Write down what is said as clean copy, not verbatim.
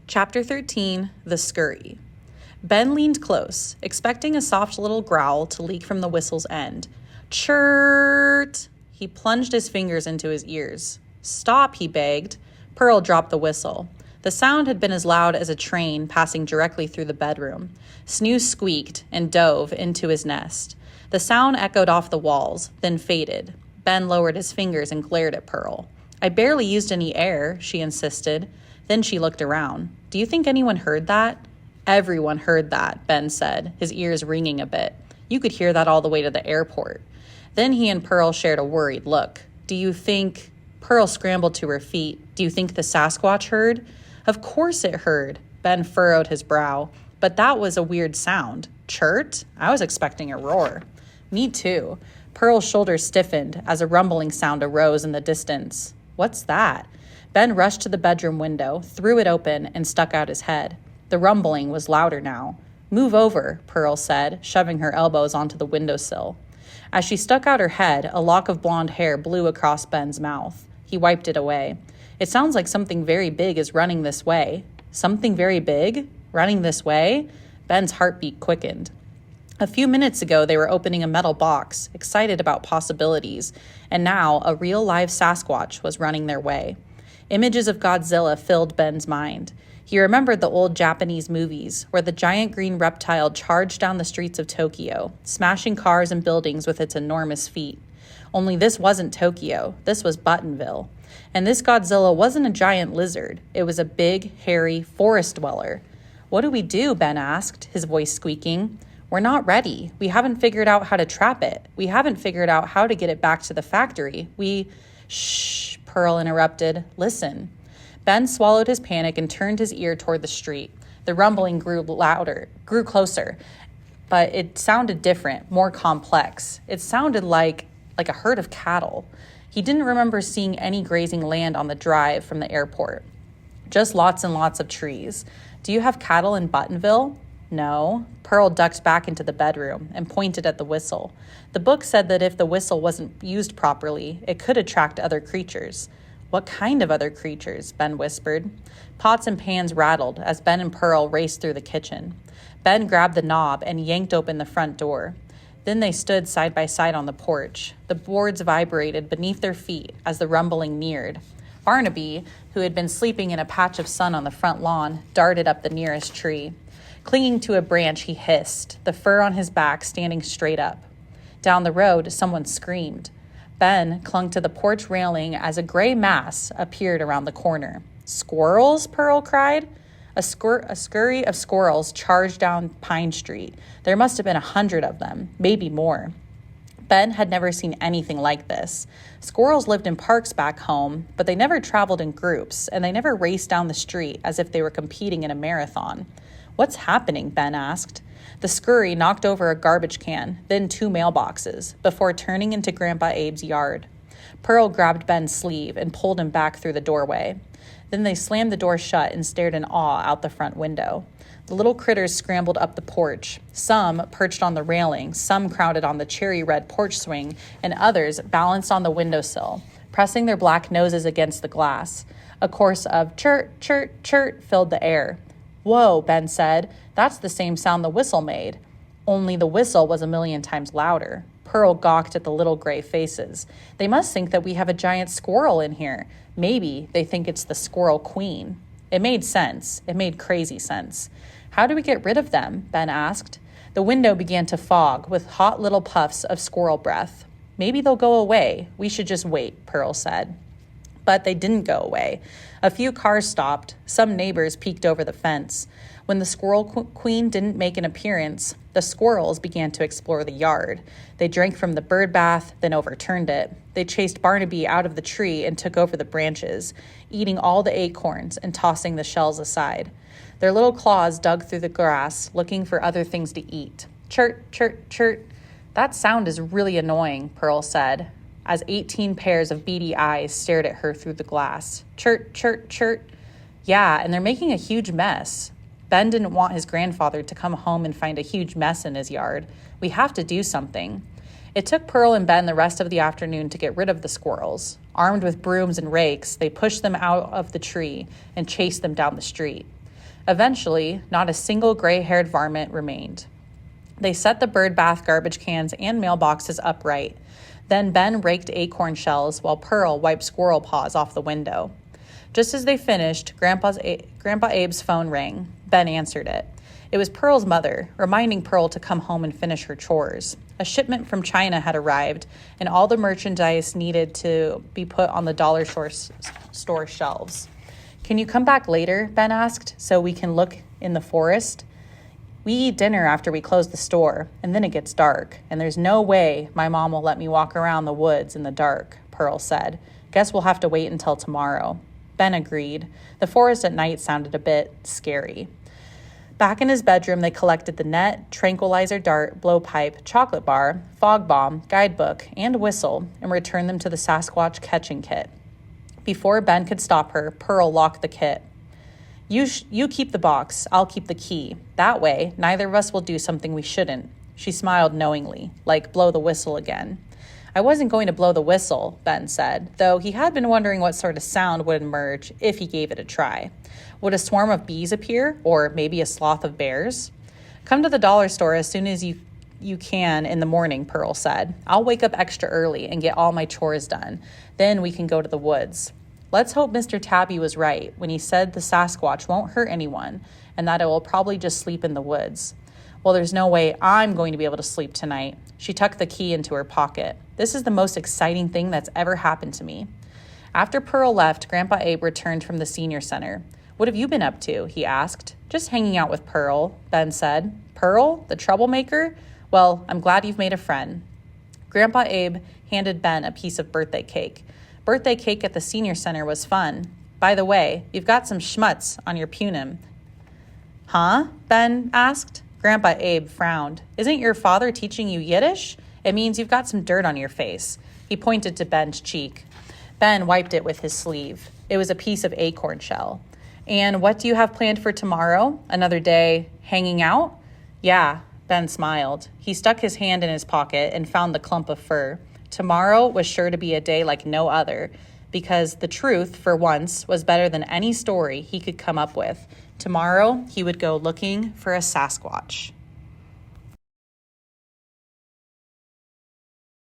Chapter 13, The Scurry. Ben leaned close, expecting a soft little growl to leak from the whistle's end. Chirrt! He plunged his fingers into his ears. Stop, he begged. Pearl dropped the whistle. The sound had been as loud as a train passing directly through the bedroom. Snooze squeaked and dove into his nest. The sound echoed off the walls, then faded. Ben lowered his fingers and glared at Pearl. I barely used any air, she insisted. Then she looked around. Do you think anyone heard that? Everyone heard that, Ben said, his ears ringing a bit. You could hear that all the way to the airport. Then he and Pearl shared a worried look. Do you think... Pearl scrambled to her feet. Do you think the Sasquatch heard? Of course it heard. Ben furrowed his brow. But that was a weird sound. Chirrt? I was expecting a roar. Me too. Pearl's shoulders stiffened as a rumbling sound arose in the distance. What's that? Ben rushed to the bedroom window, threw it open, and stuck out his head. The rumbling was louder now. Move over, Pearl said, shoving her elbows onto the windowsill. As she stuck out her head, a lock of blonde hair blew across Ben's mouth. He wiped it away. It sounds like something very big is running this way. Something very big? Running this way? Ben's heartbeat quickened. A few minutes ago, they were opening a metal box, excited about possibilities, and now a real live Sasquatch was running their way. Images of Godzilla filled Ben's mind. He remembered the old Japanese movies, where the giant green reptile charged down the streets of Tokyo, smashing cars and buildings with its enormous feet. Only this wasn't Tokyo, this was Buttonville. And this Godzilla wasn't a giant lizard, it was a big, hairy forest dweller. What do we do? Ben asked, his voice squeaking. We're not ready. We haven't figured out how to trap it. We haven't figured out how to get it back to the factory. Shh, Pearl interrupted. Listen. Ben swallowed his panic and turned his ear toward the street. The rumbling grew closer, but it sounded different, more complex. It sounded like a herd of cattle. He didn't remember seeing any grazing land on the drive from the airport. Just lots and lots of trees. Do you have cattle in Buttonville? No. Pearl ducked back into the bedroom and pointed at the whistle. The book said that if the whistle wasn't used properly, it could attract other creatures. What kind of other creatures? Ben whispered. Pots and pans rattled as Ben and Pearl raced through the kitchen. Ben grabbed the knob and yanked open the front door. Then they stood side by side on the porch. The boards vibrated beneath their feet as the rumbling neared. Barnaby, who had been sleeping in a patch of sun on the front lawn, darted up the nearest tree. Clinging to a branch, he hissed, the fur on his back standing straight up. Down the road, someone screamed. Ben clung to the porch railing as a gray mass appeared around the corner. Squirrels? Pearl cried. A scurry of squirrels charged down Pine Street. There must have been 100 of them, maybe more. Ben had never seen anything like this. Squirrels lived in parks back home, but they never traveled in groups, and they never raced down the street as if they were competing in a marathon. What's happening? Ben asked. The scurry knocked over a garbage can, then 2 mailboxes, before turning into Grandpa Abe's yard. Pearl grabbed Ben's sleeve and pulled him back through the doorway. Then they slammed the door shut and stared in awe out the front window. The little critters scrambled up the porch. Some perched on the railing, some crowded on the cherry-red porch swing, and others balanced on the windowsill, pressing their black noses against the glass. A chorus of chirrt, chirrt, chirrt filled the air. Whoa, Ben said. That's the same sound the whistle made. Only the whistle was 1,000,000 times louder. Pearl gawked at the little gray faces. They must think that we have a giant squirrel in here. Maybe they think it's the squirrel queen. It made sense. It made crazy sense. How do we get rid of them? Ben asked. The window began to fog with hot little puffs of squirrel breath. Maybe they'll go away. We should just wait, Pearl said. But they didn't go away. A few cars stopped. Some neighbors peeked over the fence. When the squirrel queen didn't make an appearance, the squirrels began to explore the yard. They drank from the bird bath, then overturned it. They chased Barnaby out of the tree and took over the branches, eating all the acorns and tossing the shells aside. Their little claws dug through the grass, looking for other things to eat. Chirrt, chirrt, chirrt. That sound is really annoying, Pearl said, as 18 pairs of beady eyes stared at her through the glass. Chirrt, chirrt, chirrt. Yeah, and they're making a huge mess. Ben didn't want his grandfather to come home and find a huge mess in his yard. We have to do something. It took Pearl and Ben the rest of the afternoon to get rid of the squirrels. Armed with brooms and rakes, they pushed them out of the tree and chased them down the street. Eventually, not a single gray-haired varmint remained. They set the bird bath garbage cans and mailboxes upright. Then Ben raked acorn shells while Pearl wiped squirrel paws off the window. Just as they finished, Grandpa Abe's phone rang. Ben answered it. It was Pearl's mother, reminding Pearl to come home and finish her chores. A shipment from China had arrived, and all the merchandise needed to be put on the dollar store shelves. "Can you come back later?" Ben asked, "so we can look in the forest? We eat dinner after we close the store, and then it gets dark, and there's no way my mom will let me walk around the woods in the dark," Pearl said. "Guess we'll have to wait until tomorrow." Ben agreed. The forest at night sounded a bit scary. Back in his bedroom, they collected the net, tranquilizer dart, blowpipe, chocolate bar, fog bomb, guidebook, and whistle, and returned them to the Sasquatch catching kit. Before Ben could stop her, Pearl locked the kit. You keep the box, I'll keep the key. That way, neither of us will do something we shouldn't." She smiled knowingly, like blow the whistle again. "I wasn't going to blow the whistle," Ben said, though he had been wondering what sort of sound would emerge if he gave it a try. Would a swarm of bees appear, or maybe a sloth of bears? "Come to the dollar store as soon as you can in the morning," Pearl said. "I'll wake up extra early and get all my chores done. Then we can go to the woods." Let's hope Mr. Tabby was right when he said the Sasquatch won't hurt anyone and that it will probably just sleep in the woods. Well, there's no way I'm going to be able to sleep tonight. She tucked the key into her pocket. This is the most exciting thing that's ever happened to me. After Pearl left, Grandpa Abe returned from the senior center. "What have you been up to?" he asked. "Just hanging out with Pearl," Ben said. "Pearl? The troublemaker? Well, I'm glad you've made a friend." Grandpa Abe handed Ben a piece of birthday cake. Birthday cake at the senior center was fun. "By the way, you've got some schmutz on your punim." "Huh?" Ben asked. Grandpa Abe frowned. "Isn't your father teaching you Yiddish? It means you've got some dirt on your face." He pointed to Ben's cheek. Ben wiped it with his sleeve. It was a piece of acorn shell. "And what do you have planned for tomorrow? Another day hanging out?" "Yeah," Ben smiled. He stuck his hand in his pocket and found the clump of fur. Tomorrow was sure to be a day like no other, because the truth, for once, was better than any story he could come up with. Tomorrow, he would go looking for a Sasquatch.